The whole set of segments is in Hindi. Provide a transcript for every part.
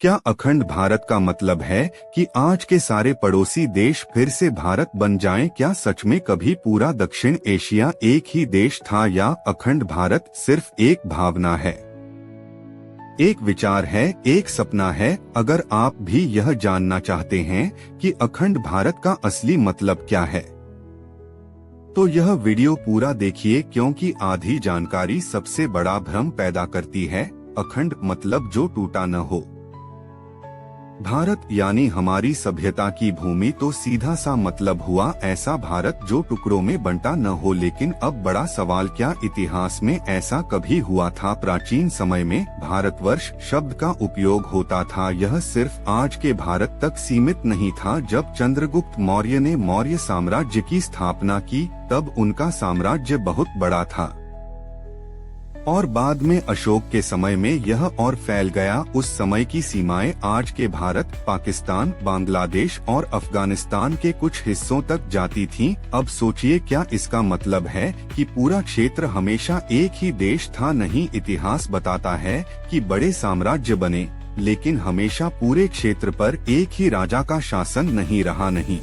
क्या अखंड भारत का मतलब है कि आज के सारे पड़ोसी देश फिर से भारत बन जाएं? क्या सच में कभी पूरा दक्षिण एशिया एक ही देश था या अखंड भारत सिर्फ एक भावना है, एक विचार है, एक सपना है? अगर आप भी यह जानना चाहते हैं कि अखंड भारत का असली मतलब क्या है, तो यह वीडियो पूरा देखिए, क्योंकि आधी जानकारी सबसे बड़ा भ्रम पैदा करती है। अखंड मतलब जो टूटा न हो। भारत यानी हमारी सभ्यता की भूमि, तो सीधा सा मतलब हुआ ऐसा भारत जो टुकड़ों में बंटा न हो। लेकिन अब बड़ा सवाल, क्या इतिहास में ऐसा कभी हुआ था? प्राचीन समय में भारतवर्ष शब्द का उपयोग होता था। यह सिर्फ आज के भारत तक सीमित नहीं था। जब चंद्रगुप्त मौर्य ने मौर्य साम्राज्य की स्थापना की, तब उनका साम्राज्य बहुत बड़ा था और बाद में अशोक के समय में यह और फैल गया। उस समय की सीमाएं आज के भारत, पाकिस्तान, बांग्लादेश और अफगानिस्तान के कुछ हिस्सों तक जाती थीं। अब सोचिए, क्या इसका मतलब है कि पूरा क्षेत्र हमेशा एक ही देश था? नहीं, इतिहास बताता है कि बड़े साम्राज्य बने, लेकिन हमेशा पूरे क्षेत्र पर एक ही राजा का शासन नहीं रहा। नहीं,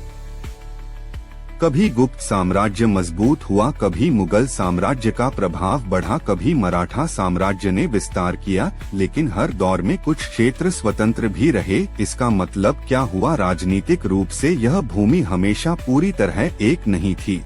कभी गुप्त साम्राज्य मजबूत हुआ, कभी मुगल साम्राज्य का प्रभाव बढ़ा, कभी मराठा साम्राज्य ने विस्तार किया, लेकिन हर दौर में कुछ क्षेत्र स्वतंत्र भी रहे। इसका मतलब क्या हुआ? राजनीतिक रूप से यह भूमि हमेशा पूरी तरह एक नहीं थी।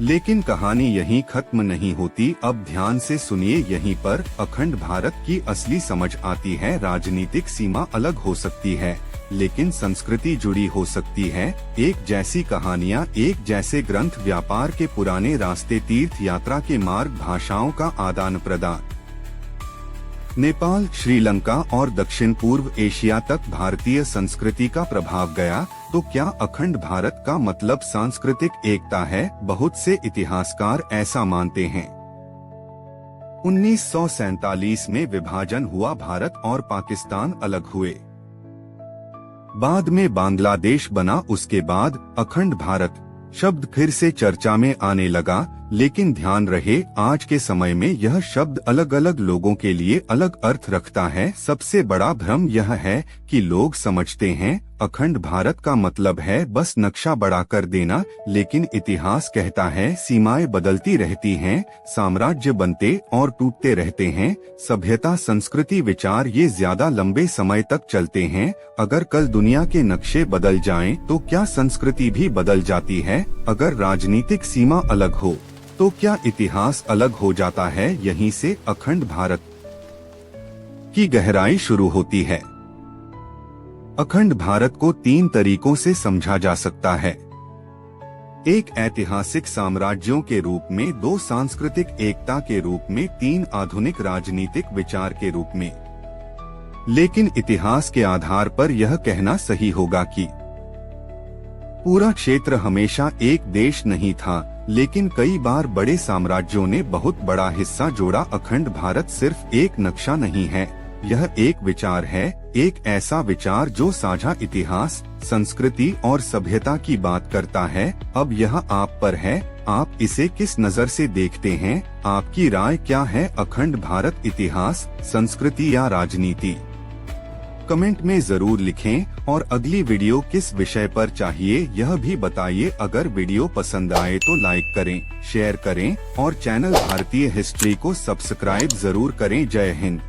लेकिन कहानी यहीं खत्म नहीं होती। अब ध्यान से सुनिए, यहीं पर अखंड भारत की असली समझ आती है। राजनीतिक सीमा अलग हो सकती है, लेकिन संस्कृति जुड़ी हो सकती है। एक जैसी कहानियाँ, एक जैसे ग्रंथ, व्यापार के पुराने रास्ते, तीर्थ यात्रा के मार्ग, भाषाओं का आदान प्रदान। नेपाल, श्रीलंका और दक्षिण पूर्व एशिया तक भारतीय संस्कृति का प्रभाव गया। तो क्या अखंड भारत का मतलब सांस्कृतिक एकता है? बहुत से इतिहासकार ऐसा मानते हैं। 1947 में विभाजन हुआ, भारत और पाकिस्तान अलग हुए, बाद में बांग्लादेश बना। उसके बाद अखंड भारत शब्द फिर से चर्चा में आने लगा। लेकिन ध्यान रहे, आज के समय में यह शब्द अलग अलग लोगों के लिए अलग अर्थ रखता है। सबसे बड़ा भ्रम यह है कि लोग समझते हैं अखंड भारत का मतलब है बस नक्शा बड़ा कर देना, लेकिन इतिहास कहता है सीमाएं बदलती रहती हैं, साम्राज्य बनते और टूटते रहते हैं, सभ्यता, संस्कृति, विचार ये ज्यादा लंबे समय तक चलते हैं। अगर कल दुनिया के नक्शे बदल जाएं, तो क्या संस्कृति भी बदल जाती है? अगर राजनीतिक सीमा अलग हो, तो क्या इतिहास अलग हो जाता है? यहीं से अखंड भारत की गहराई शुरू होती है। अखंड भारत को 3 तरीकों से समझा जा सकता है। एक ऐतिहासिक साम्राज्यों के रूप में, 2 सांस्कृतिक एकता के रूप में, 3 आधुनिक राजनीतिक विचार के रूप में। लेकिन इतिहास के आधार पर यह कहना सही होगा कि पूरा क्षेत्र हमेशा एक देश नहीं था, लेकिन कई बार बड़े साम्राज्यों ने बहुत बड़ा हिस्सा जोड़ा। अखंड भारत सिर्फ एक नक्शा नहीं है, यह एक विचार है, एक ऐसा विचार जो साझा इतिहास, संस्कृति और सभ्यता की बात करता है। अब यह आप पर है, आप इसे किस नजर से देखते हैं? आपकी राय क्या है? अखंड भारत इतिहास, संस्कृति या राजनीति? कमेंट में जरूर लिखें और अगली वीडियो किस विषय पर चाहिए यह भी बताइए। अगर वीडियो पसंद आए तो लाइक करें, शेयर करें और चैनल भारतीय हिस्ट्री को सब्सक्राइब जरूर करें। जय हिंद।